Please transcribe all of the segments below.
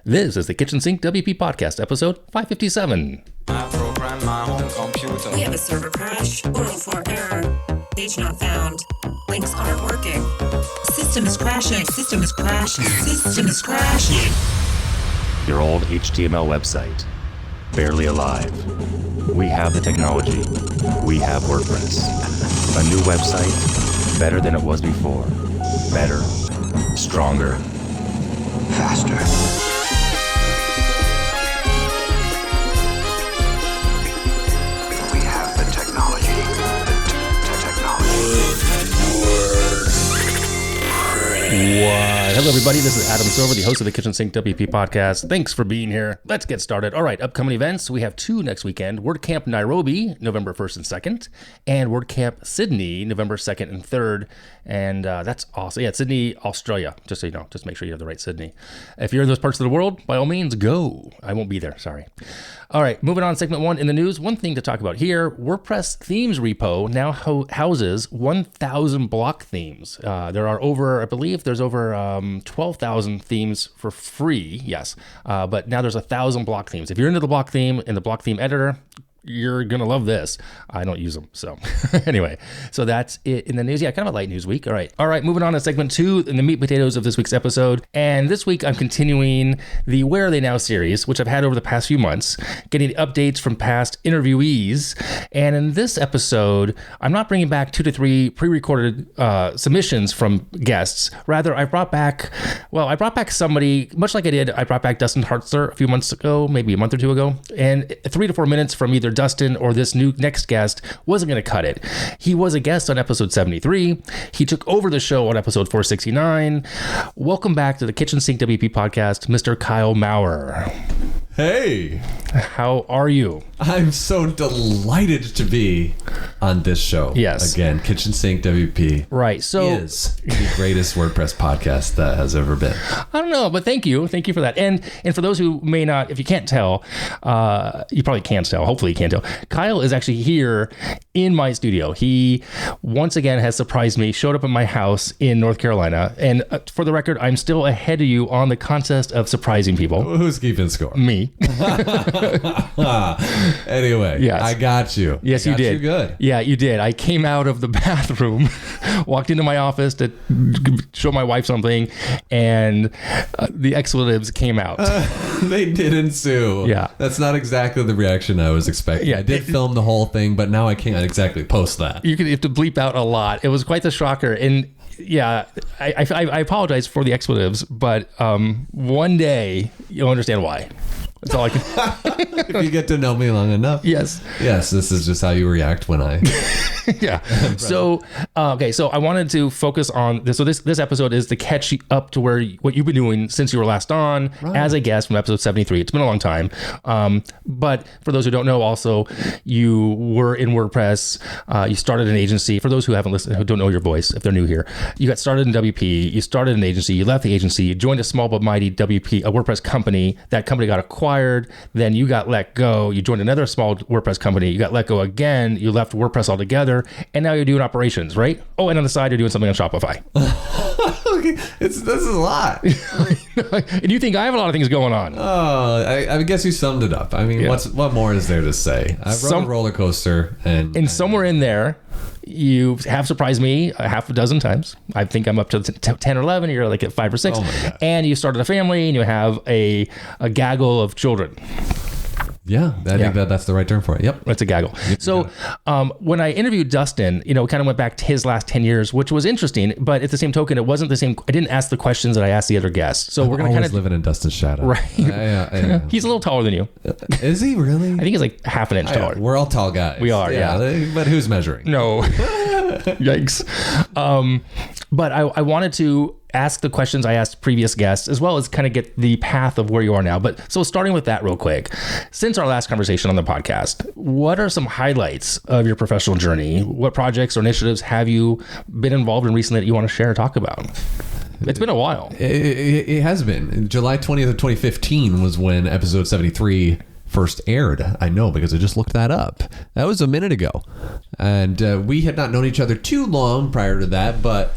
This is the Kitchen Sink WP Podcast, episode 557. I program my own computer. We have a server crash, 404 error, page not found, links aren't working, system is crashing, system is crashing, system is crashing. Your old HTML website, barely alive. We have the technology. We have WordPress. A new website, better than it was before. Better, stronger, faster. Hello, everybody. This is Adam Silver, the host of the Kitchen Sink WP podcast. Thanks for being here. Let's get started. All right, upcoming events. We have two next weekend. WordCamp Nairobi, November 1st and 2nd, and WordCamp Sydney, November 2nd and 3rd. And that's awesome. Yeah, it's Sydney, Australia. Just so you know, just make sure you have the right Sydney. If you're in those parts of the world, by all means, go. I won't be there. Sorry. All right, moving on. Segment 1 in the news. One thing to talk about here: WordPress themes repo now houses 1,000 block themes. There are over, I believe, there's over 12,000 themes for free. Yes, but now there's 1,000 block themes. If you're into the block theme and the block theme editor, you're going to love this. I don't use them. So anyway, so that's it in the news. Yeah, kind of a light news week. All right. Moving on to segment 2 in the meat and potatoes of this week's episode. And this week I'm continuing the Where Are They Now series, which I've had over the past few months, getting updates from past interviewees. And in this episode, I'm not bringing back 2 to 3 pre-recorded submissions from guests. Rather, I brought back somebody, much like I brought back Dustin Hartzler a few months ago, maybe a month or two ago, and 3 to 4 minutes from either Dustin or this next guest wasn't going to cut it. He was a guest on episode 73. He took over the show on episode 469. Welcome back to the Kitchen Sink WP podcast, Mr. Kyle Maurer. Hey, how are you? I'm so delighted to be on this show. Yes. Again, Kitchen Sink WP. Right. So is the greatest WordPress podcast that has ever been. I don't know, but thank you. Thank you for that. And for those who may not, if you can't tell, you probably can't tell. Hopefully you can't tell. Kyle is actually here in my studio. He once again has surprised me, showed up at my house in North Carolina. And for the record, I'm still ahead of you on the contest of surprising people. Who's keeping score? Me. Anyway, yes. I got you. Yes, you did. You good. Yeah, you did. I came out of the bathroom, walked into my office to show my wife something, and the expletives came out. They did ensue. Yeah. That's not exactly the reaction I was expecting. Yeah, I did film the whole thing, but now I can't exactly post that. You have to bleep out a lot. It was quite the shocker. And yeah, I apologize for the expletives, but one day you'll understand why. That's all I can. If you get to know me long enough. Yes, this is just how you react when I. Yeah. So, okay. So I wanted to focus on this. So this episode is to catch you up to what you've been doing since you were last on as a guest from episode 73. It's been a long time. But for those who don't know, also you were in WordPress. You started an agency. For those who haven't listened, who don't know your voice, if they're new here, you got started in WP. You started an agency. You left the agency. You joined a small but mighty WP, a WordPress company. That company got acquired. Then you got let go. You joined another small WordPress company. You got let go again. You left WordPress altogether. And now you're doing operations, right? Oh, and on the side, you're doing something on Shopify. Okay. This is a lot. And you think I have a lot of things going on. Oh, I guess you summed it up. I mean, Yeah. what more is there to say? I've rode a roller coaster. And somewhere in there, you have surprised me a half a dozen times. I think I'm up to 10 or 11. You're like at 5 or 6. Oh my God. And you started a family and you have a gaggle of children. Yeah, I think that's the right term for it. Yep. It's a gaggle. So when I interviewed Dustin, kind of went back to his last 10 years, which was interesting, but at the same token, it wasn't the same. I didn't ask the questions that I asked the other guests. So we're going to kind of living in Dustin's shadow. Right. Yeah. He's a little taller than you. Is he really? I think he's like half an inch taller. We're all tall guys. We are, yeah. But who's measuring? No. Yikes. But I wanted to ask the questions I asked previous guests, as well as kind of get the path of where you are now. But so starting with that real quick, since our last conversation on the podcast, what are some highlights of your professional journey? What projects or initiatives have you been involved in recently that you want to share or talk about? It's been a while. It has been. July 20th of 2015 was when episode 73 first aired. I know, because I just looked that up. That was a minute ago. And we had not known each other too long prior to that, but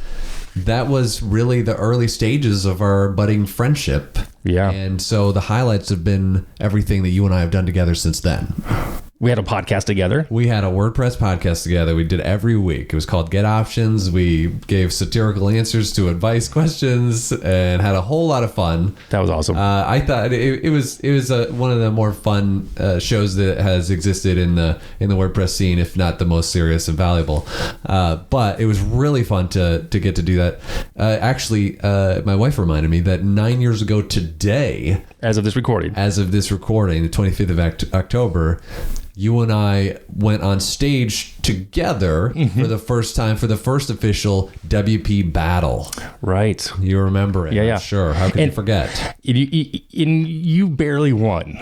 that was really the early stages of our budding friendship. Yeah. And so the highlights have been everything that you and I have done together since then. We had a podcast together. We had a WordPress podcast together. We did every week. It was called Get Options. We gave satirical answers to advice questions and had a whole lot of fun. That was awesome. I thought it was one of the more fun shows that has existed in the WordPress scene, if not the most serious and valuable. But it was really fun to get to do that. Actually, my wife reminded me that 9 years ago today, as of this recording, the 25th of October, you and I went on stage together for the first time, for the first official WP battle. Right. You remember it? Yeah, yeah. I'm sure. How could you forget? You barely won.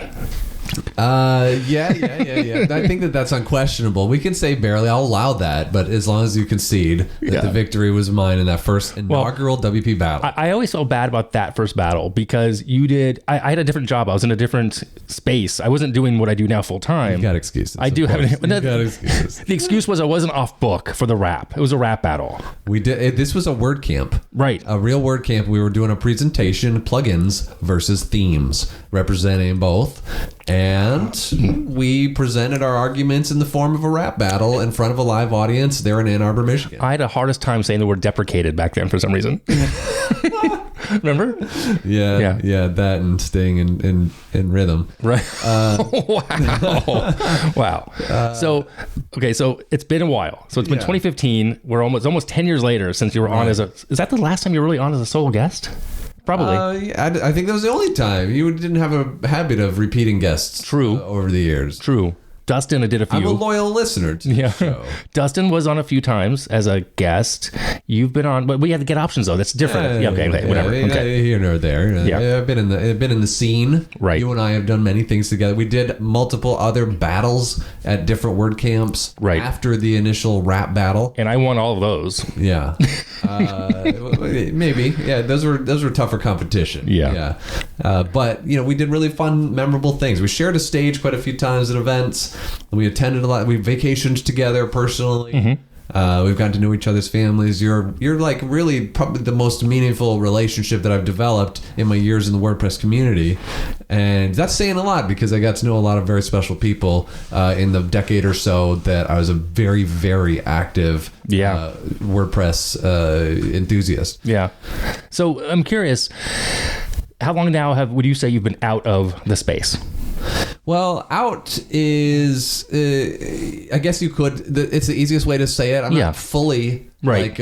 Yeah. I think that's unquestionable. We can say barely. I'll allow that, but as long as you concede that the victory was mine in that first inaugural WP battle. I always felt bad about that first battle because I had a different job. I was in a different space. I wasn't doing what I do now full time. You got excuses. I do have. You got excuses. The excuse was I wasn't off book for the rap. It was a rap battle. We did. This was a WordCamp. Right. A real WordCamp. We were doing a presentation, plugins versus themes, representing both. And we presented our arguments in the form of a rap battle in front of a live audience there in Ann Arbor, Michigan. I had the hardest time saying the word deprecated back then for some reason. Remember? Yeah, that and staying in rhythm. Right. Wow. So it's been a while. So it's been 2015. We're almost 10 years later since you were on as is that the last time you were really on as a solo guest? Probably. I think that was the only time. You didn't have a habit of repeating guests. True. Over the years. True. Dustin did a few. I'm a loyal listener to the show. Dustin was on a few times as a guest. You've been on, but we had to get options though. That's different. Whatever. Okay. Here nor there. Yeah. I've been in the scene. Right. You and I have done many things together. We did multiple other battles at different WordCamps. Right. After the initial rap battle. And I won all of those. Yeah. Maybe. Yeah. Those were tougher competition. Yeah. But we did really fun, memorable things. We shared a stage quite a few times at events. We attended a lot. We vacationed together personally. Mm-hmm. We've gotten to know each other's families. You're like really probably the most meaningful relationship that I've developed in my years in the WordPress community. And that's saying a lot because I got to know a lot of very special people in the decade or so that I was a very, very active WordPress enthusiast. Yeah. So I'm curious, how long now would you say you've been out of the space? Well, out is, I guess you could, it's the easiest way to say it. I'm not fully out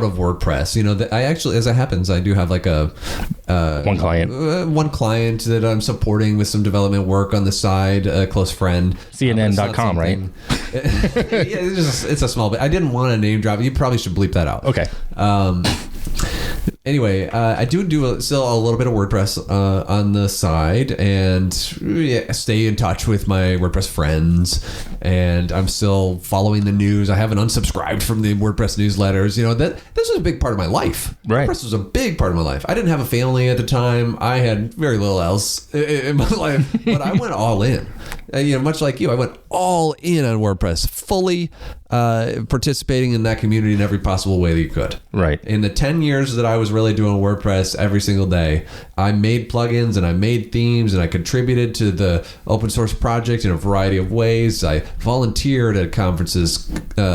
of WordPress. I actually, as it happens, I do have like one client that I'm supporting with some development work on the side, a close friend. CNN.com, right? It's a small bit. I didn't want to name drop. You probably should bleep that out. Okay. Anyway, I do still a little bit of WordPress on the side and stay in touch with my WordPress friends. And I'm still following the news. I haven't unsubscribed from the WordPress newsletters. This was a big part of my life. Right. WordPress was a big part of my life. I didn't have a family at the time. I had very little else in my life, but I went all in. Much like you, I went all in on WordPress, fully participating in that community in every possible way that you could. Right. In the 10 years that I was really doing WordPress every single day, I made plugins and I made themes and I contributed to the open source project in a variety of ways. I volunteered at conferences,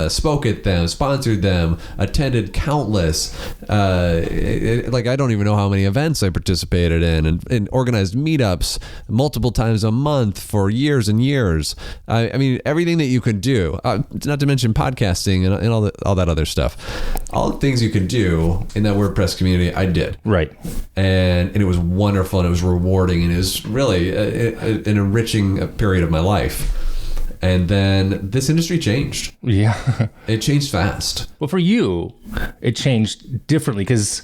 spoke at them, sponsored them, attended countless, I don't even know how many events I participated in and organized meetups multiple times a month for years and years. I mean, everything that you could do, not to mention podcasting and all that other stuff. All the things you could do in that WordPress community, I did. Right. And it was wonderful and it was rewarding and it was really an enriching period of my life. And then this industry changed. Yeah. It changed fast. Well, for you, it changed differently because...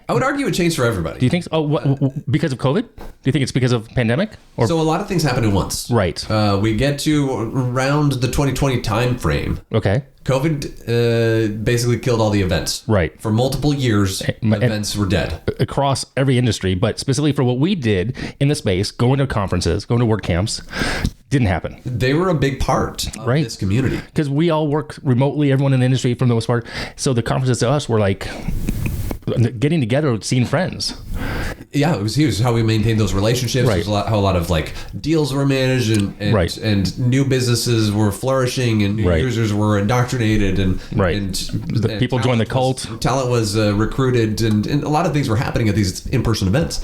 I would argue it changed for everybody. Do you think so? Because of COVID? Do you think it's because of pandemic? So a lot of things happened at once. Right. We get to around the 2020 time frame. Okay. COVID basically killed all the events. Right. For multiple years, events were dead. Across every industry, but specifically for what we did in the space, going to conferences, going to WordCamps, didn't happen. They were a big part of this community. Because we all work remotely, everyone in the industry for the most part. So the conferences to us were like getting together, seeing friends. Yeah, it was huge. How we maintained those relationships. Right. It was how a lot of like deals were managed, and new businesses were flourishing, and new users were indoctrinated, and the people joined the cult. Talent was recruited, and a lot of things were happening at these in-person events.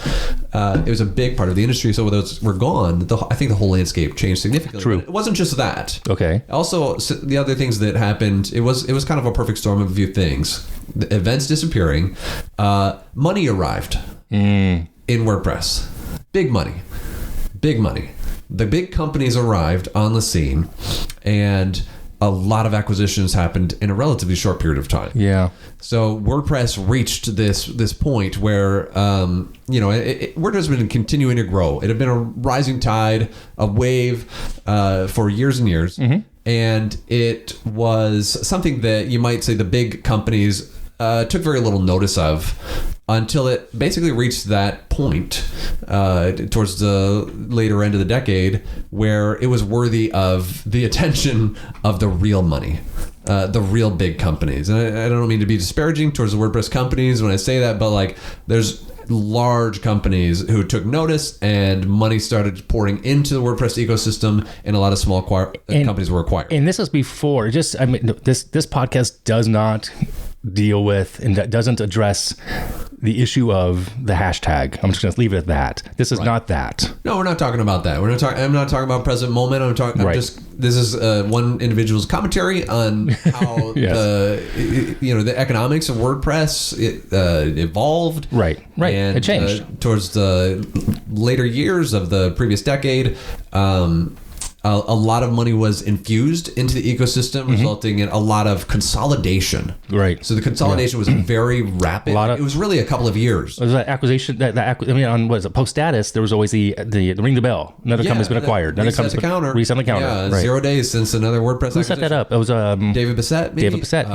It was a big part of the industry. So when those were gone, I think the whole landscape changed significantly. True. But it wasn't just that. Okay. Also, the other things that happened, it was kind of a perfect storm of a few things. The events disappearing, money arrived in WordPress. Big money. The big companies arrived on the scene, and a lot of acquisitions happened in a relatively short period of time. Yeah. So WordPress reached this point where WordPress has been continuing to grow. It had been a rising tide, a wave for years and years, and it was something that you might say the big companies took very little notice of until it basically reached that point towards the later end of the decade where it was worthy of the attention of the real money, the real big companies. And I don't mean to be disparaging towards the WordPress companies when I say that, but like there's large companies who took notice and money started pouring into the WordPress ecosystem, and a lot of small companies were acquired. And this was before, this podcast does not deal with and that doesn't address the issue of the hashtag. I'm just going to leave it at that. This is not that. No, we're not talking about that. I'm not talking about present moment. This is one individual's commentary on how the economics of WordPress evolved. Right. And it changed towards the later years of the previous decade. A lot of money was infused into the ecosystem, resulting in a lot of consolidation. Right. So the consolidation was very rapid. It was really a couple of years. It was that acquisition. On post status, there was always the ring the bell. Another company's been acquired. Reset the counter. Yeah, right. 0 days since another WordPress. Who set that up? It was David Bissett. Maybe? David Bissett.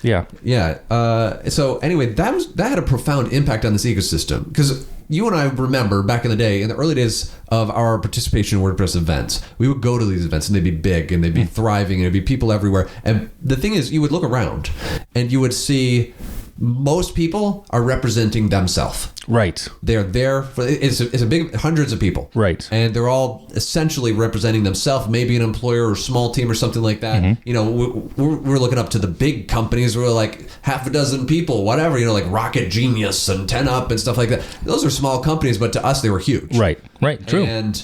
Yeah. So anyway, that had a profound impact on this ecosystem because you and I remember back in the day, in the early days of our participation in WordPress events, we would go to these events and they'd be big and they'd be thriving and there'd be people everywhere. And the thing is, you would look around and you would see most people are representing themselves. Right. They're there for it's a big hundreds of people. Right. And they're all essentially representing themselves, maybe an employer or small team or something like that. You know, we're looking up to the big companies. We're like half a dozen people, whatever, like Rocket Genius and 10up and stuff like that. Those are small companies, but to us, they were huge. Right. True. And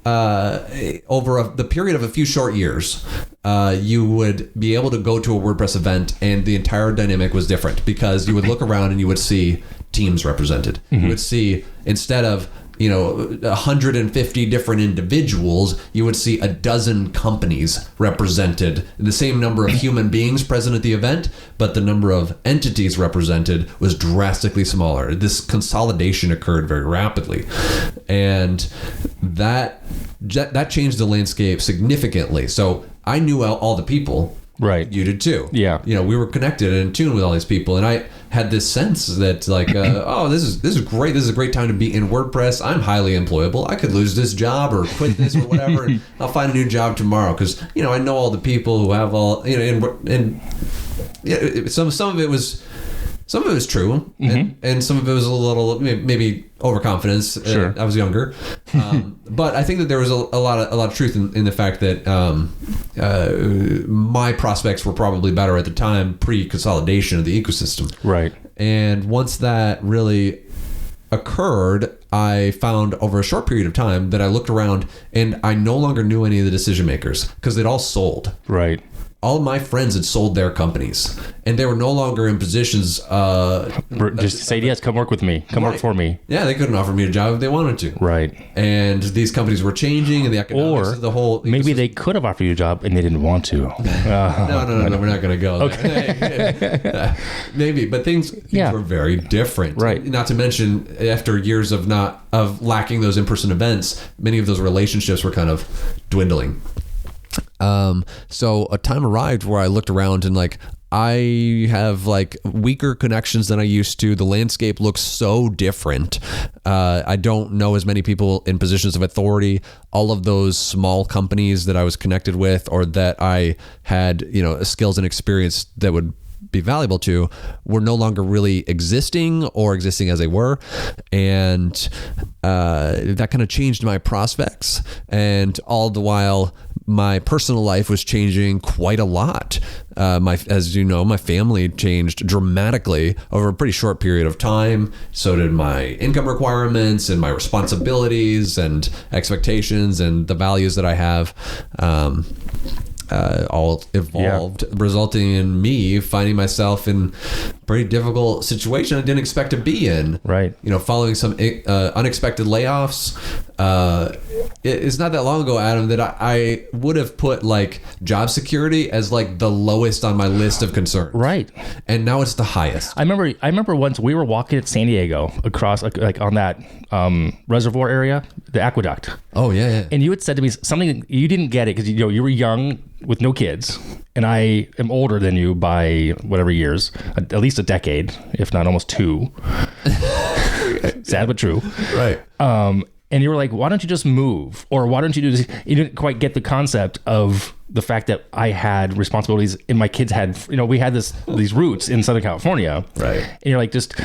over the period of a few short years, you would be able to go to a WordPress event and the entire dynamic was different because you would look around and you would see teams represented. You would see, instead of 150 different individuals, you would see a dozen companies represented. The same number of human beings present at the event, but the number of entities represented was drastically smaller. This consolidation occurred very rapidly, and that changed the landscape significantly. So I knew all the people. Right. You did too. Yeah. We were connected and in tune with all these people, and I had this sense that oh, this is great. This is a great time to be in WordPress. I'm highly employable. I could lose this job or quit this or whatever, and I'll find a new job tomorrow because I know all the people who have all and some of it was. Some of it was true, and some of it was a little maybe overconfidence. Sure. I was younger, but I think that there was a lot of truth in the fact that my prospects were probably better at the time, pre-consolidation of the ecosystem. Right. And once that really occurred, I found over a short period of time that I looked around and I no longer knew any of the decision makers because they'd all sold. Right. All of my friends had sold their companies, and they were no longer in positions. Just say yes, come work with me, come work for me. Yeah, they couldn't offer me a job if they wanted to. Right. And these companies were changing, and the economics of the whole. Maybe they could have offered you a job and they didn't want to. No, we're not going to go. Okay. Maybe, but things were very different. Right. Not to mention, after years of lacking those in-person events, many of those relationships were kind of dwindling. So a time arrived where I looked around and like, I have like weaker connections than I used to. The landscape looks so different. I don't know as many people in positions of authority. All of those small companies that I was connected with, or that I had, skills and experience that would be valuable to, were no longer really existing or existing as they were. And that kind of changed my prospects. And all the while, my personal life was changing quite a lot. As you know, my family changed dramatically over a pretty short period of time. So did my income requirements and my responsibilities and expectations and the values that I have. All evolved, resulting in me finding myself in a pretty difficult situation I didn't expect to be in. Right. Following some unexpected layoffs. It's not that long ago, Adam, that I would have put like job security as like the lowest on my list of concerns. Right. And now it's the highest. I remember once we were walking at San Diego across like on that reservoir area, the aqueduct. Oh yeah. And you had said to me something, you didn't get it because you were young with no kids, and I am older than you by whatever years, at least a decade, if not almost 2. Sad but true. Right. And you were like, why don't you just move? Or why don't you do this? You didn't quite get the concept of the fact that I had responsibilities and my kids had, we had these roots in Southern California. Right. And you're like, just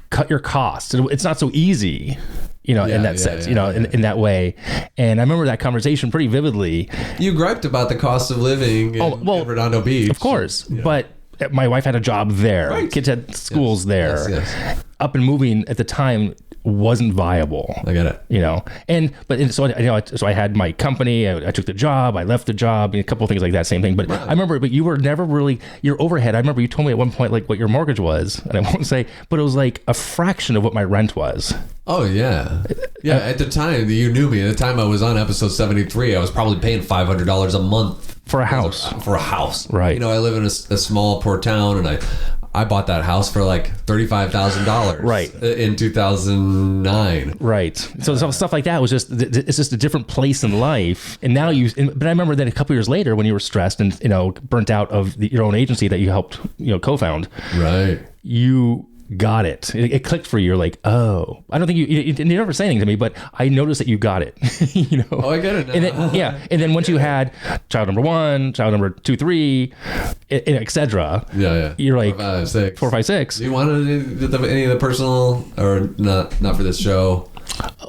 cut your costs. It's not so easy, in that sense, in that way. And I remember that conversation pretty vividly. You griped about the cost of living in Redondo Beach. Of course. But my wife had a job there. Right. Kids had schools there. Yes. Up and moving at the time wasn't viable. I get it. So I had my company, I took the job, I left the job, a couple of things like that, same thing. But right. I remember, you were never really, your overhead, I remember you told me at one point, like what your mortgage was, and I won't say, but it was like a fraction of what my rent was. Oh yeah. Yeah. At the time you knew me, at the time I was on episode 73, I was probably paying $500 a month for a house. Right. I live in a small poor town, and I bought that house for like $35,000 right in 2009. Right. So stuff like that was it's just a different place in life. And now but I remember that a couple years later when you were stressed and, burnt out of your own agency that you helped, co-found. Right. You got it. It clicked for you. You're like, oh, I don't think you never say anything to me, but I noticed that you got it. Oh, I get it now. And then, and then once you had child number 1, child number 2, 3, etc. Yeah. You're like 4, 5, 6. Do you want any of the personal, or not for this show?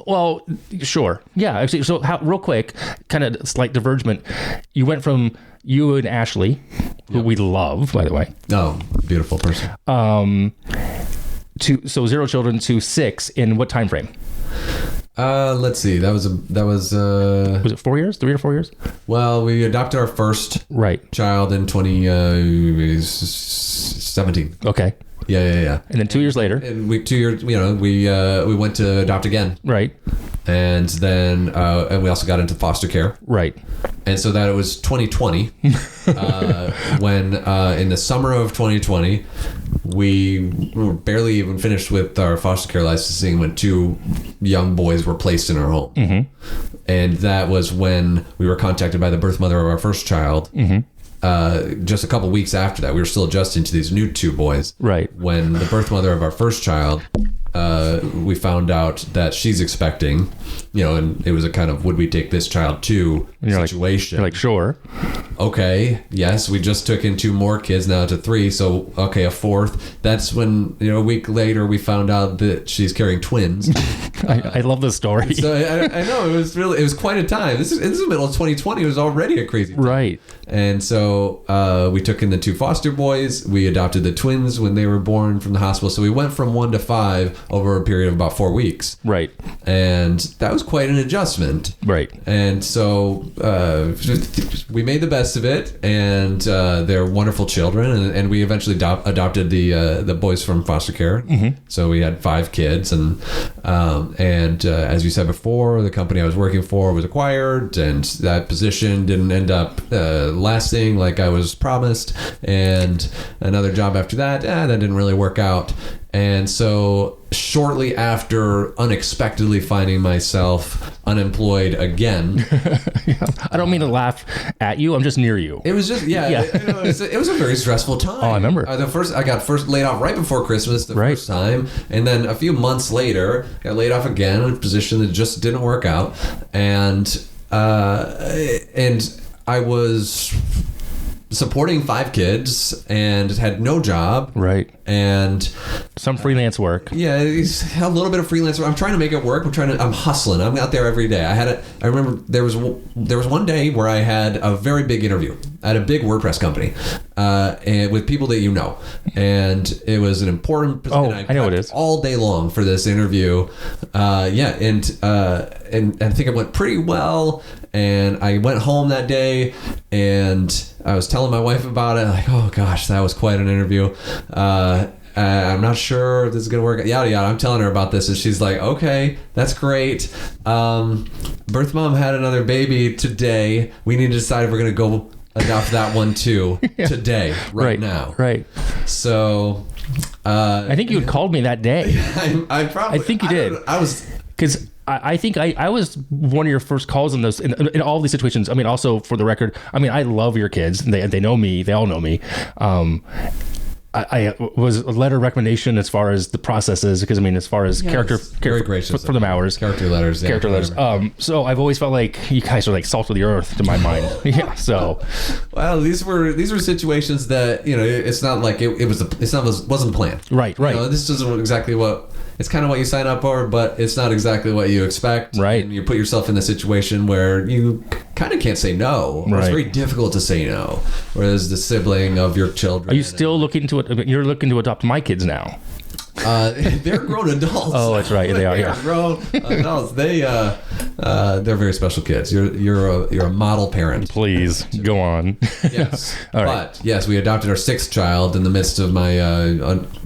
Well, sure. Yeah. Actually, so real quick, kind of slight divergement. You went from you and Ashley, who we love, by the way. Oh, beautiful person. So 0 children to 6 in what time frame? Let's see. That was was it 4 years? 3 or 4 years? Well, we adopted our first child in 2017. Okay. Yeah. And then 2 years later, and we went to adopt again. Right. And then and we also got into foster care. Right. And so that it was 2020 when in the summer of 2020 we were barely even finished with our foster care licensing when 2 young boys were placed in our home. Mm-hmm. And that was when we were contacted by the birth mother of our first child. Mm-hmm. Just a couple weeks after that, we were still adjusting to these new 2 boys. Right. When the birth mother of our first child, we found out that she's expecting, and it was a kind of, would we take this child to situation. You're like, sure. Okay. Yes. We just took in 2 more kids, now to 3. So, okay, a 4th. That's when, a week later we found out that she's carrying twins. I love this story. So I know it was quite a time. This is the middle of 2020. It was already a crazy time. Right. And so we took in the 2 foster boys. We adopted the twins when they were born from the hospital. So we went from 1 to 5 over a period of about 4 weeks. Right. And that was quite an adjustment. Right. And so we made the best of it, and they're wonderful children. And we eventually adopted the boys from foster care. Mm-hmm. So we had 5 kids, and as you said before, the company I was working for was acquired, and that position didn't end up lasting like I was promised. And another job after that, that didn't really work out. And so shortly after unexpectedly finding myself unemployed again. I don't mean to laugh at you. I'm just near you. It was just, it was a very stressful time. Oh, I remember. I got first laid off right before Christmas the first time. And then a few months later, got laid off again in a position that just didn't work out. And I was supporting 5 kids and had no job. Right. And some freelance work. Yeah, it's a little bit of freelance work. I'm trying to make it work. I'm hustling. I'm out there every day. I remember there was one day where I had a very big interview at a big WordPress company, and with people that you know, and it was an important position. Oh, I know it is. All day long for this interview. And I think it went pretty well. And I went home that day, and I was telling my wife about it. Like, oh gosh, that was quite an interview. I'm not sure if this is gonna work. Yada yada. I'm telling her about this, and she's like, "Okay, that's great. Birth mom had another baby today. We need to decide if we're gonna go adopt that one too today, right now." Right. So, I think you had called me that day. I think you did. I was because. I think I was one of your first calls in those in all these situations. I mean, also for the record, I mean, I love your kids. They know me. They all know me. I was a letter of recommendation as far as the process is, because I mean, as far as character very gracious for the Mauers, character letters. So I've always felt like you guys are like salt of the earth to my mind. Yeah. So, well, these were situations that, you know, it's not like wasn't planned. Right. You know, this isn't exactly what. It's kind of what you sign up for, but it's not exactly what you expect. Right. And you put yourself in a situation where you kind of can't say no. Right. It's very difficult to say no. Whereas the sibling of your children. Are you still looking to it? You're looking to adopt my kids now. They're grown adults. Oh, that's right. They are. They're grown adults. They're very special kids. You're a model parent. Please go on. Yes. All right. But yes, we adopted our 6th child in the midst of my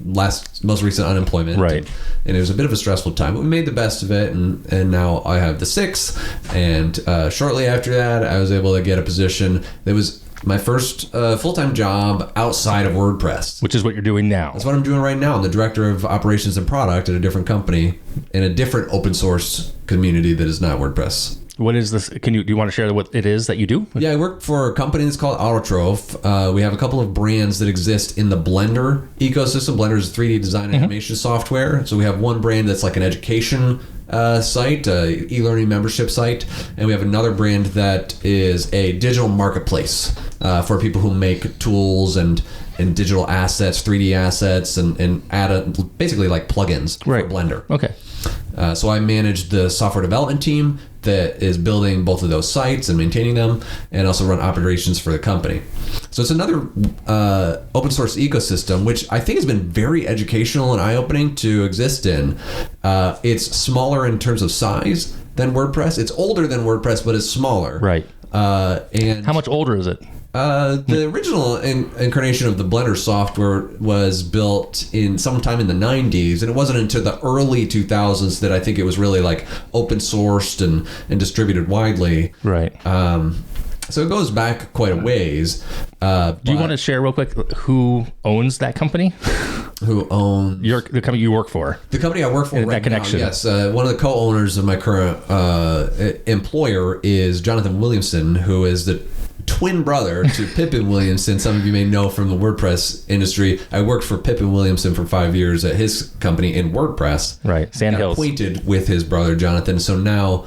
most recent unemployment. Right. And it was a bit of a stressful time, but we made the best of it, and now I have the 6th. And shortly after that, I was able to get a position that was my first full-time job outside of WordPress. Which is what you're doing now. That's what I'm doing right now. I'm the director of operations and product at a different company in a different open source community that is not WordPress. What is this? Do you want to share what it is that you do? Yeah, I work for a company that's called Autotroph. We have a couple of brands that exist in the Blender ecosystem. Blender is 3D design and animation software. So we have one brand that's like an education site, e-learning membership site, and we have another brand that is a digital marketplace for people who make tools and digital assets, 3D assets, and add basically like plugins for Blender. Okay. So I manage the software development team that is building both of those sites and maintaining them, and also run operations for the company. So it's another open source ecosystem, which I think has been very educational and eye-opening to exist in. It's smaller in terms of size than WordPress. It's older than WordPress, but it's smaller. Right. And how much older is it? The original incarnation of the Blender software was built in sometime in the 90s, and it wasn't until the early 2000s that I think it was really like open sourced and distributed widely. Right. So it goes back quite a ways. Do you want to share real quick who owns that company? Who owns the company you work for? The company I work for right that connection. Now, yes. One of the co-owners of my current employer is Jonathan Williamson, who is the twin brother to Pippin Williamson. Some of you may know from the WordPress industry. I worked for Pippin Williamson for 5 years at his company in WordPress. Right, Sandhills. Acquainted with his brother Jonathan. So now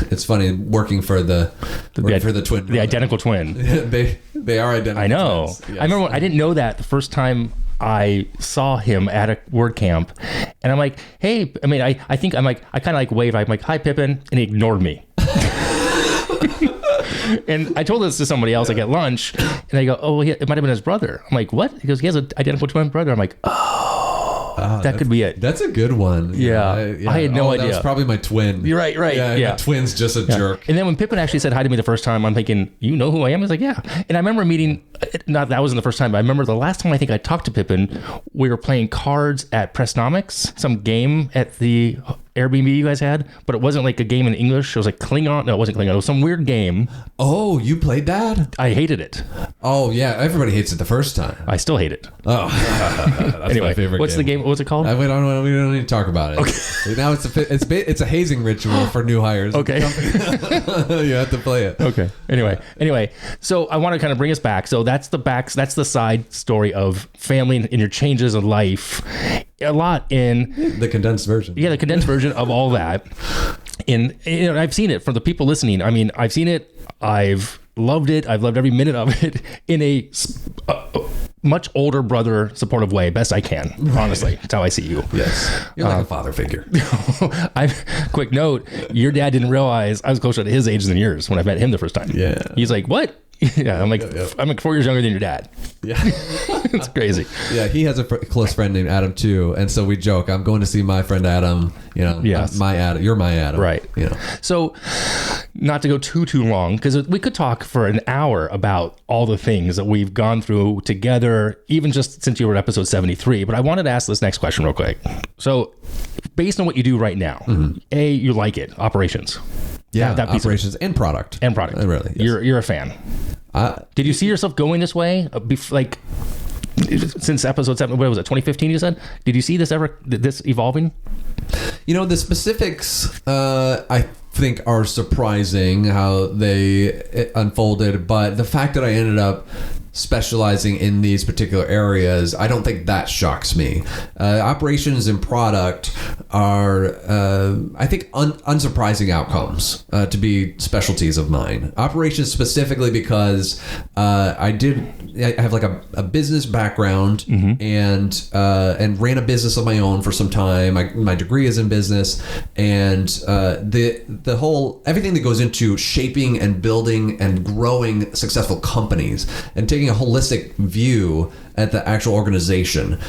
it's funny working for the twin brother. The identical twin. they are identical. I know. Twins. Yes. I remember I didn't know that the first time I saw him at a WordCamp, and I'm like, hey, I mean, I think I'm like, I kind of like wave. I'm like, hi, Pippin, and he ignored me. And I told this to somebody else like at lunch, and they go, oh, well, it might have been his brother. I'm like, what? He goes, he has an identical twin brother. I'm like, that could be it. That's a good one. Yeah. I had no idea. That was probably my twin. You're right. Yeah. My twin's just a jerk. And then when Pippin actually said hi to me the first time, I'm thinking, you know who I am? I was like, yeah. And I remember meeting, not that wasn't the first time, but I remember the last time I think I talked to Pippin, we were playing cards at Pressnomics, some game at the Airbnb you guys had, but it wasn't like a game in English. It was like Klingon. No, it wasn't Klingon. It was some weird game. Oh, you played that? I hated it. Oh yeah, everybody hates it the first time. I still hate it. Oh, that's Anyway, my favorite. what's the game? What's it called? We don't need to talk about it. Okay. Now it's a hazing ritual for new hires. Okay. You have to play it. Okay. Anyway, so I want to kind of bring us back. So that's the side story of family and your changes in life. A lot in The condensed version. Yeah, the condensed version of all that. And I've seen it from the people listening. I mean, I've seen it. I've loved it. I've loved every minute of it in a much older brother supportive way, best I can. Honestly, that's how I see you. Yes, you're like a father figure. Quick note: your dad didn't realize I was closer to his age than yours when I met him the first time. Yeah, he's like, "What?" Yeah, I'm like 4 years younger than your dad. Yeah, it's crazy. Yeah, he has a close friend named Adam too, and so we joke. I'm going to see my friend Adam. You know, yes. My Adam. You're my Adam. Right. You know. So, not to go too long, because we could talk for an hour about all the things that we've gone through together, even just since you were at episode 73. But I wanted to ask this next question real quick. So, based on what you do right now, you like it, operations. Yeah, that piece operations and product. Really, yes. You're a fan. Did you see yourself going this way? Like since episode 7, what was it, 2015 you said? Did you see this evolving? You know, the specifics, I think are surprising how they unfolded, but the fact that I ended up specializing in these particular areas, I don't think that shocks me. Operations and product are, I think, unsurprising outcomes to be specialties of mine. Operations specifically because I have like a business background and ran a business of my own for some time. My degree is in business, and the whole everything that goes into shaping and building and growing successful companies and taking a holistic view at the actual organization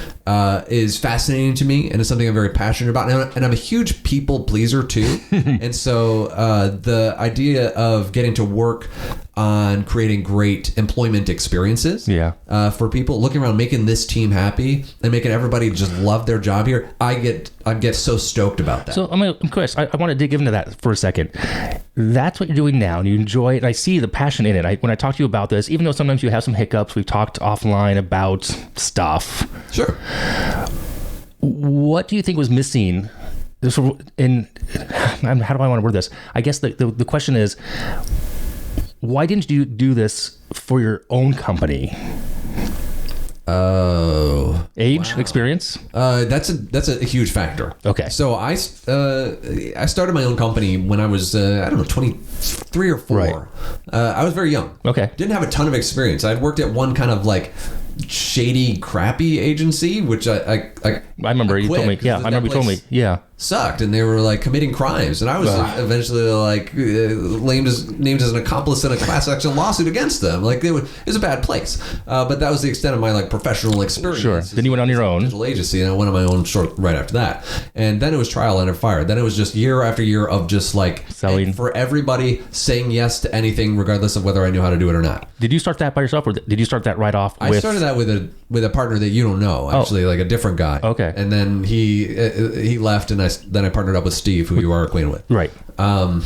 is fascinating to me, and it's something I'm very passionate about. And I'm a huge people pleaser too. And so the idea of getting to work on creating great employment experiences for people, looking around, making this team happy and making everybody just love their job here, I get so stoked about that. So I'm curious. I want to dig into that for a second. That's what you're doing now, and you enjoy it. And I see the passion in it. When I talk to you about this, even though sometimes you have some hiccups, we've talked offline about stuff. Sure. What do you think was missing? And how do I want to word this? I guess the question is, why didn't you do this for your own company? Oh, age, experience. That's a huge factor. Okay. So I started my own company when I was 23 or 4. Right. I was very young. Okay. Didn't have a ton of experience. I'd worked at one kind of like shady, crappy agency, which I remember you told me. Yeah, I remember you told me. Yeah. Sucked, and they were like committing crimes, and I was eventually like named as an accomplice in a class action lawsuit against them. Like it was a bad place, but that was the extent of my like professional experience. Sure. Then you went on your own digital agency, and I went on my own right after that. And then it was trial and fire. Then it was just year after year of just like selling for everybody, saying yes to anything, regardless of whether I knew how to do it or not. Did you start that by yourself, or did you start that right off? I started that with a partner that you don't know, actually, like a different guy. Okay. And then he left, and I partnered up with Steve, who you are acquainted with. Right. And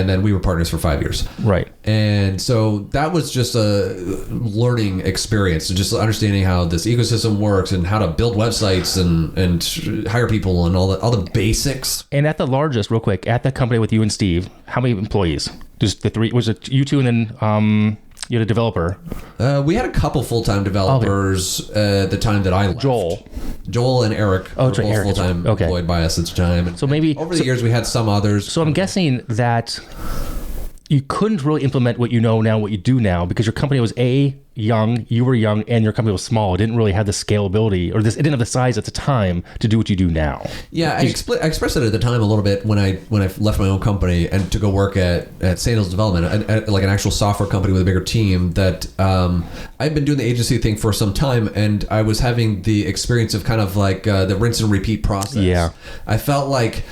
then we were partners for 5 years. Right. And so that was just a learning experience, just understanding how this ecosystem works and how to build websites and hire people and all the basics. And at the largest, real quick, at that company with you and Steve, how many employees? Just the 3? Was it you two and then you had a developer? We had a couple full-time developers at the time that I left. Joel and Eric were both Eric, full-time employed by us at the time. And, so maybe over the years we had some others. So I'm guessing that you couldn't really implement what you know now, what you do now, because your company was young, you were young, and your company was small. It didn't really have the scalability, or it didn't have the size at the time to do what you do now. Yeah, I expressed it at the time a little bit when I left my own company and to go work at Sandals Development, at like an actual software company with a bigger team. That I've been doing the agency thing for some time, and I was having the experience of kind of like the rinse and repeat process. Yeah, I felt like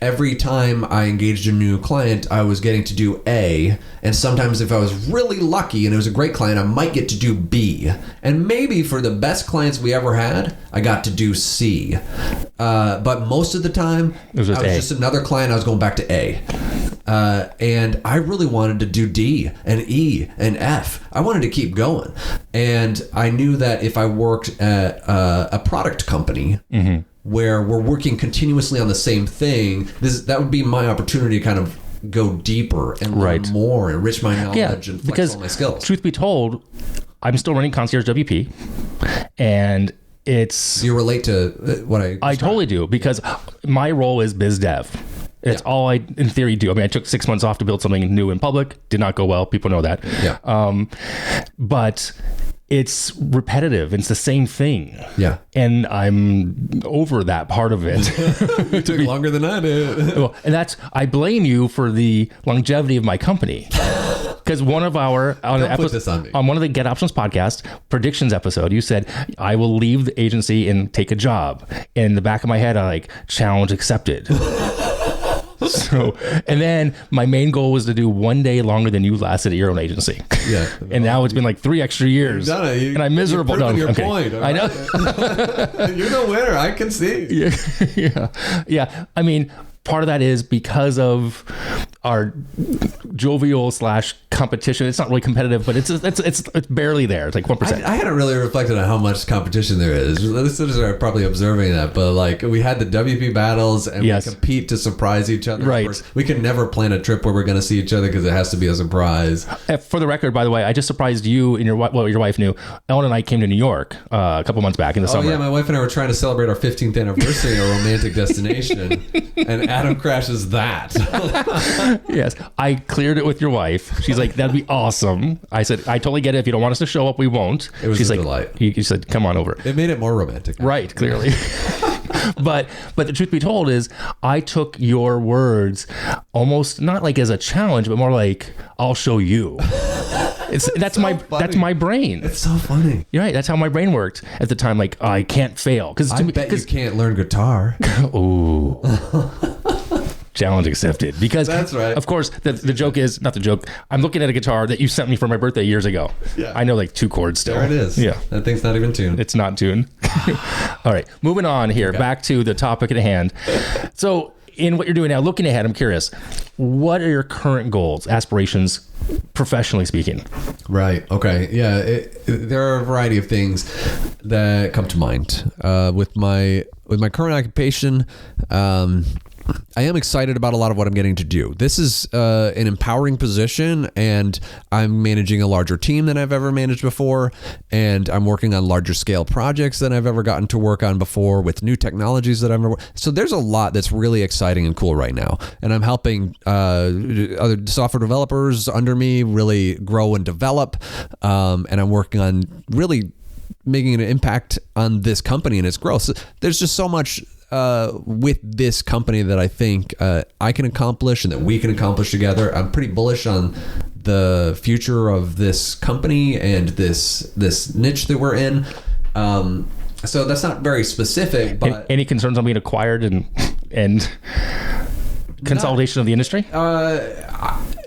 every time I engaged a new client, I was getting to do A, and sometimes if I was really lucky and it was a great client, I might get to to do B. And maybe for the best clients we ever had, I got to do C. But most of the time, it was just another client. I was going back to A. And I really wanted to do D and E and F. I wanted to keep going. And I knew that if I worked at a product company, where we're working continuously on the same thing, that would be my opportunity to kind of go deeper and learn more, enrich my knowledge, and flex all my skills. Truth be told, I'm still running Concierge WP, and it's... Do you relate to what I totally do, because my role is biz dev. It's all I, in theory, do. I mean, I took 6 months off to build something new in public. Did not go well. People know that. Yeah. But it's repetitive. It's the same thing. Yeah. And I'm over that part of it. It took longer than I did. Well, and I blame you for the longevity of my company. Because one of our, on one of the Get Options podcast predictions episode, you said, I will leave the agency and take a job. And in the back of my head, I like, challenge accepted. So, and then my main goal was to do 1 day longer than you lasted at your own agency. Yeah. And now it's been like 3 extra years. And I'm miserable. Your point. I know. You're the winner. I can see. Yeah. I mean, part of that is because of our jovial / competition. It's not really competitive, but it's barely there. It's like 1%. I hadn't really reflected on how much competition there is. Listeners are probably observing that, but like we had the WP battles and we compete to surprise each other. Right. Of course, we can never plan a trip where we're going to see each other because it has to be a surprise. For the record, by the way, I just surprised you and your wife knew. Ellen and I came to New York a couple months back in the summer. Oh yeah, my wife and I were trying to celebrate our 15th anniversary in a romantic destination, and Adam crashes that. Yes, I cleared it with your wife. She's like, that'd be awesome. I said, I totally get it. If you don't want us to show up, we won't. It was She's a like, delight. You said, come on over. It made it more romantic. Right, clearly. But the truth be told is I took your words almost not like as a challenge, but more like, I'll show you. That's my brain. It's so funny. You're right. That's how my brain worked at the time. Like, I can't fail. I bet you can't learn guitar. Ooh. Challenge accepted. Because that's right. Of course, the joke is not the joke. I'm looking at a guitar that you sent me for my birthday years ago. Yeah. I know like 2 chords still. There it is. Yeah. That thing's not even tuned. It's not tuned. All right. Moving on here. Okay. Back to the topic at hand. So in what you're doing now, looking ahead, I'm curious, what are your current goals, aspirations, professionally speaking? Right. Okay. Yeah. There are a variety of things that come to mind. With my current occupation, I am excited about a lot of what I'm getting to do. This is an empowering position, and I'm managing a larger team than I've ever managed before, and I'm working on larger scale projects than I've ever gotten to work on before with new technologies that I've never. So there's a lot that's really exciting and cool right now, and I'm helping other software developers under me really grow and develop, and I'm working on really making an impact on this company and its growth. So there's just so much with this company that I think I can accomplish and that we can accomplish together. I'm pretty bullish on the future of this company and this niche that we're in. So that's not very specific, but any concerns on being acquired and consolidation of the industry?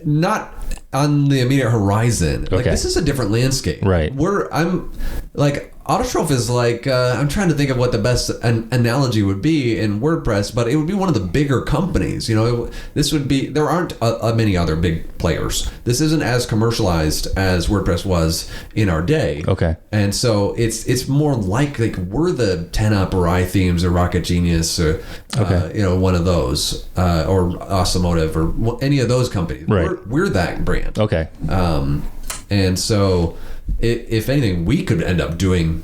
Not on the immediate horizon. Like this is a different landscape. Right. I'm like Autotroph is like I'm trying to think of what the best analogy would be in WordPress, but it would be one of the bigger companies. You know, this would be, there aren't many other big players. This isn't as commercialized as WordPress was in our day. Okay. And so it's more like we're the 10 Opera themes or Rocket Genius or one of those or Osmotive or any of those companies. Right. We're that brand. Okay. And so if anything, we could end up doing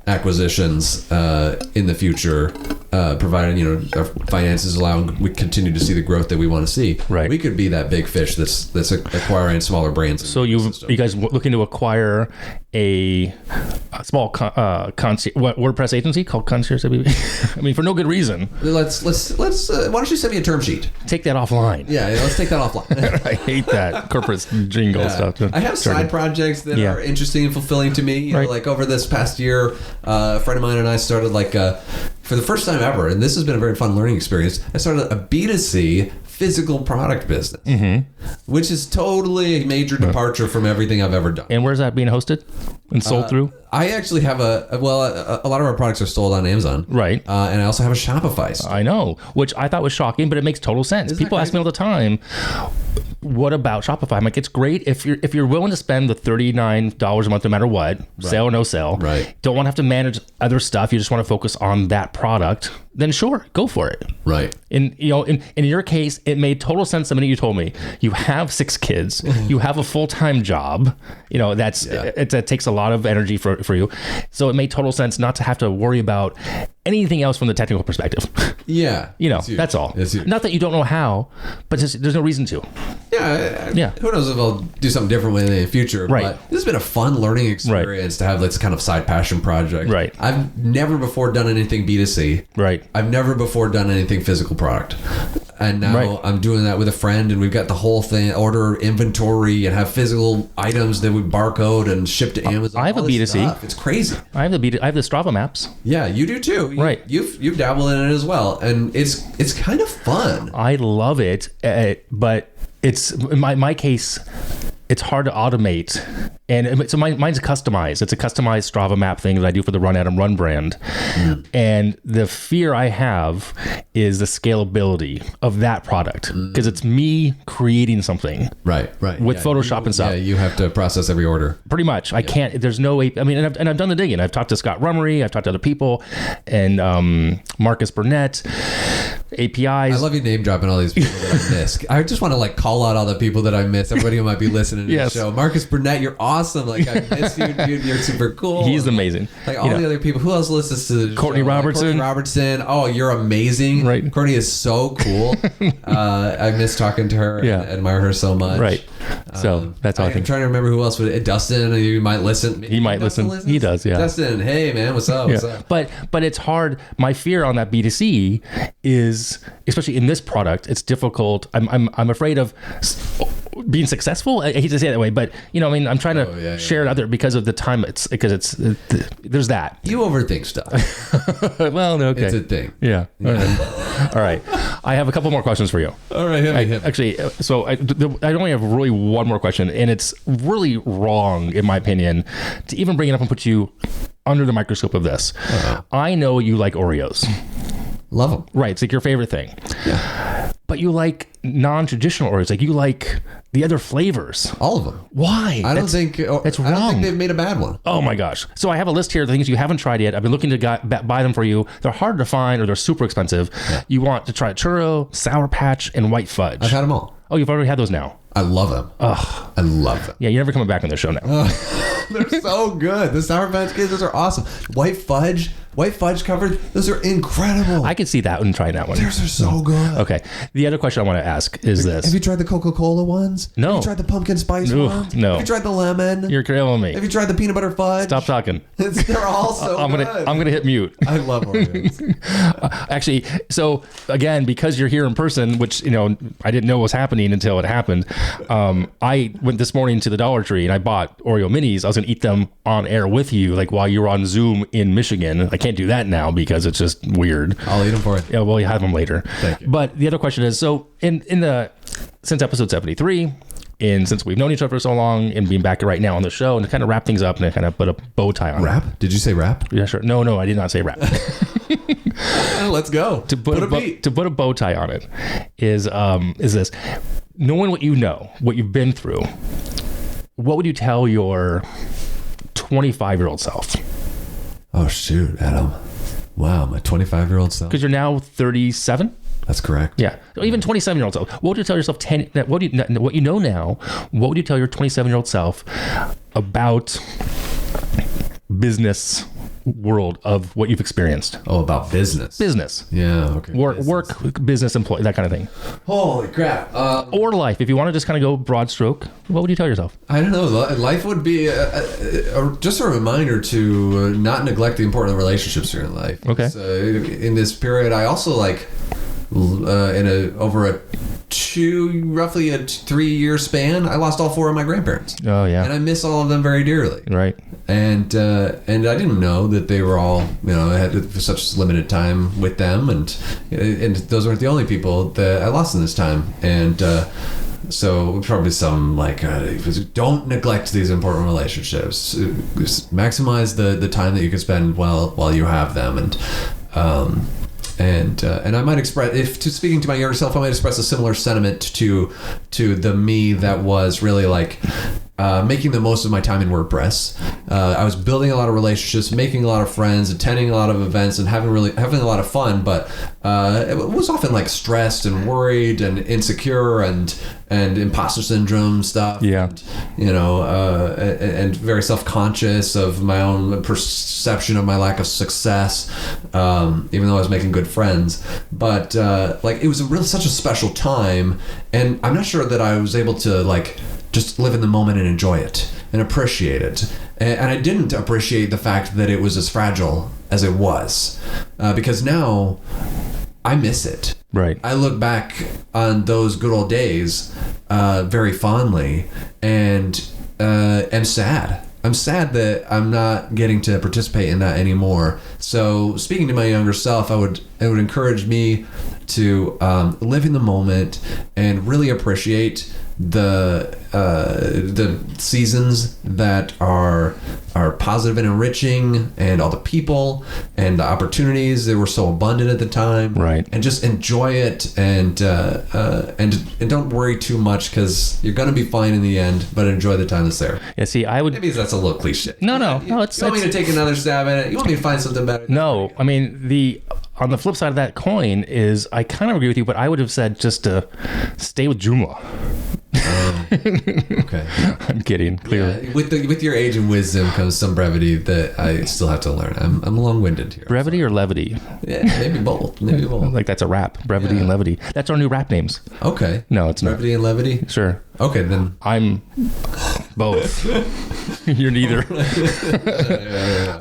acquisitions in the future, provided our finances allow, we continue to see the growth that we want to see. Right. We could be that big fish that's acquiring smaller brands. So you guys looking to acquire a small WordPress agency called Concierge WP? I mean, for no good reason. Let's why don't you send me a term sheet? Take that offline. Yeah, let's take that offline. I hate that corporate jingle stuff. I have side projects that are interesting and fulfilling to me. You know, like over this past year, a friend of mine and I started for the first time ever, and this has been a very fun learning experience. I started a B2C physical product business, which is totally a major departure from everything I've ever done. And where's that being hosted and sold through? I actually have a lot of our products are sold on Amazon. Right. And I also have a Shopify store. I know, which I thought was shocking, but it makes total sense. People ask me all the time, what about Shopify? I'm like, it's great if you're willing to spend the $39 a month no matter what, sale or no sale. Right. Don't want to have to manage other stuff. You just want to focus on that product. Then sure, go for it. Right. In your case, it made total sense the minute you told me you have 6 kids, you have a full-time job. That takes a lot of energy for you. So it made total sense not to have to worry about anything else from the technical perspective. Yeah. That's all. It's huge. Not that you don't know how, but there's no reason to. Yeah. Who knows if I'll do something different with it in the future. Right. But this has been a fun learning experience to have this kind of side passion project. Right. I've never before done anything B2C. Right. I've never before done anything physical product. And now I'm doing that with a friend, and we've got the whole thing, order inventory and have physical items that we barcode and ship to Amazon. I have a B2C. Stuff. It's crazy. I have the Strava maps. Yeah, you do too. Right. You've dabbled in it as well, and it's kind of fun. I love it, but it's in my case, it's hard to automate. And so mine's customized. It's a customized Strava map thing that I do for the Run Adam Run brand. And the fear I have is the scalability of that product, because it's me creating something. Right. With Photoshop and stuff. Yeah, you have to process every order. Pretty much. I can't, there's no way, and I've done the digging. I've talked to Scott Rummery, I've talked to other people, and Marcus Burnett, APIs. I love you name dropping all these people that I miss. I just want to call out all the people that I miss. Everybody who might be listening to the show. Marcus Burnett, you're awesome. I miss you, dude. You're super cool. He's amazing. The other people. Who else listens to the Courtney show? Robertson. Courtney Robertson. Oh, you're amazing. Right. Courtney is so cool. I miss talking to her. Yeah. And admire her so much. Right. So that's all I think. I'm trying to remember who else would. Dustin, you might listen. He might listen. He does, yeah. Dustin, hey man, what's up? What's up? But it's hard. My fear on that B2C is, especially in this product, it's difficult. I'm afraid of being successful. I hate to say it that way, but I'm trying to share it other because of the time. There's that. You overthink stuff. Well, okay. It's a thing. Yeah. All right. I have a couple more questions for you. All right. Actually, so I only have really one more question, and it's really wrong, in my opinion, to even bring it up and put you under the microscope of this. I know you like Oreos. Love them. Right. It's like your favorite thing. Yeah. But you like non-traditional Oreos. Like you like the other flavors. All of them. Why? I don't think that's wrong. I don't think they've made a bad one. Oh my gosh. So I have a list here of things you haven't tried yet. I've been looking to buy them for you. They're hard to find or they're super expensive. Yeah. You want to try churro, Sour Patch, and White Fudge. I've had them all. Oh, you've already had those now? I love them. Ugh. I love them. Yeah, you're never coming back on the show now. They're so good. The Sour Patch Kids, those are awesome. White Fudge covered, those are incredible. I could see that one, trying that one. Those are so good. Okay. The other question I want to ask is this. Have you tried the Coca-Cola ones? No. Have you tried the pumpkin spice ones? No. Have you tried the lemon? You're killing me. Have you tried the peanut butter fudge? Stop talking. They're all so good. I'm gonna hit mute. I love Oreos. Actually, so again, because you're here in person, which I didn't know was happening until it happened. I went this morning to the Dollar Tree and I bought Oreo minis. I was gonna eat them on air with you, like while you were on Zoom in Michigan. I can't do that now because it's just weird. I'll eat them for you. Yeah, well, you have them later. Thank you. But the other question is, so since episode 73, and since we've known each other for so long, and being back right now on the show, and to kind of wrap things up and kind of put a bow tie on Rap? Did you say rap? Yeah, sure. No, I did not say rap. Let's go. To put a bow tie on it is this: knowing what you know, what you've been through. What would you tell your 25-year-old self? Oh shoot, Adam! Wow, my 25-year-old self. Because you're now 37. That's correct. Yeah, even 27-year-old self. What would you tell yourself? What you know now? What would you tell your 27-year-old self about business world of what you've experienced? Oh, about business. Yeah. Okay. Work, business, employee, that kind of thing. Holy crap. Or life. If you want to just kind of go broad stroke, what would you tell yourself? I don't know. Life would be just a reminder to not neglect the important relationships here in life. Okay. In this period, I also roughly a 3-year span, I lost all 4 of my grandparents. Oh yeah. And I miss all of them very dearly. Right. And I didn't know that they were all, I had such limited time with them, and those weren't the only people that I lost in this time. And so probably some don't neglect these important relationships. Just maximize the time that you can spend while you have them. And I might express, speaking to my younger self, I might express a similar sentiment to the me that was really making the most of my time in WordPress. I was building a lot of relationships, making a lot of friends, attending a lot of events, and having a lot of fun. But it was often stressed and worried and insecure and imposter syndrome stuff. Yeah. And very self-conscious of my own perception of my lack of success, even though I was making good friends. But it was such a special time, and I'm not sure that I was able to just live in the moment and enjoy it and appreciate it. And I didn't appreciate the fact that it was as fragile as it was, because now I miss it. Right. I look back on those good old days very fondly, and am sad. I'm sad that I'm not getting to participate in that anymore. So speaking to my younger self, it would encourage me to live in the moment and really appreciate the seasons that are positive and enriching, and all the people and the opportunities that were so abundant at the time. Right. And just enjoy it, and don't worry too much, because you're gonna be fine in the end. But enjoy the time that's there. Yeah. See, I would. Maybe that's a little cliche. No. You want me to take another stab at it? You want me to find something better? No. I mean, on the flip side of that coin is, I kind of agree with you, but I would have said just to stay with Joomla. Okay. I'm kidding. Clearly. Yeah, with your age and wisdom comes some brevity that I still have to learn. I'm long-winded here. Brevity or levity? Yeah, maybe both. That's a rap. Brevity and levity. That's our new rap names. Okay. No, it's not. Brevity and levity? Sure. Okay, then. I'm both. You're neither.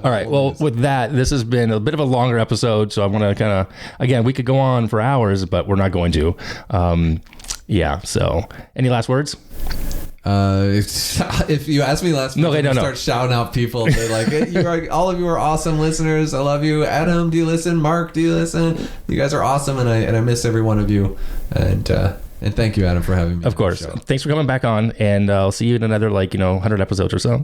All right. Well, with that, this has been a bit of a longer episode, so I want to again, we could go on for hours, but we're not going to. Yeah. So, any last words? If you ask me last week, start shouting out people. They're all of you are awesome listeners. I love you. Adam, do you listen? Mark, do you listen? You guys are awesome, and I miss every one of you. And thank you, Adam, for having me. Of course. Thanks for coming back on, and I'll see you in another 100 episodes or so.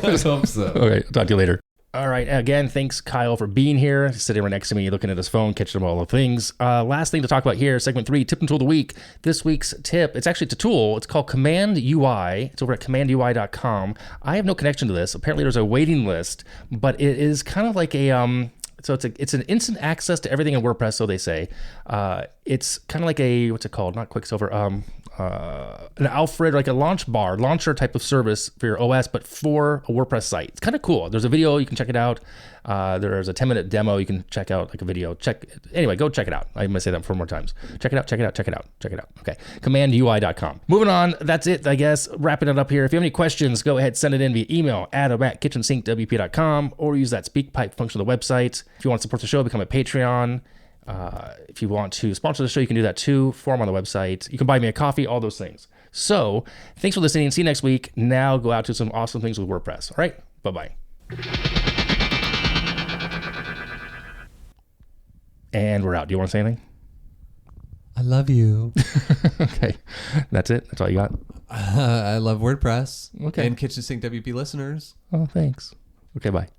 I hope so. Okay. Talk to you later. All right. Again, thanks, Kyle, for being here, sitting right next to me, looking at his phone, catching all the things. Last thing to talk about here, segment 3, tip and tool of the week. This week's tip, it's a tool. It's called CommandUI. It's over at CommandUI.com. I have no connection to this. Apparently, there's a waiting list, but it is kind of like a so it's an instant access to everything in WordPress. So they say it's kind of like a what's it called? Not Quicksilver. An Alfred, like a launcher type of service for your OS, but for a WordPress site. It's kind of cool. There's a video, you can check it out. There's a 10-minute demo, you can check out a video. Anyway, go check it out. I'm gonna say that 4 more times. Check it out. Okay. CommandUI.com. Moving on, that's it, I guess. Wrapping it up here. If you have any questions, go ahead, send it in via email, adam@KitchensinkWP.com, or use that SpeakPipe function of the website. If you want to support the show, become a Patreon. If you want to sponsor the show, you can do that too. Form on the website. You can buy me a coffee, all those things. So thanks for listening. See you next week. Now go out to some awesome things with WordPress. All right. Bye-bye. And we're out. Do you want to say anything? I love you. Okay. That's it. That's all you got. I love WordPress. Okay. And Kitchen Sink WP listeners. Oh, thanks. Okay. Bye.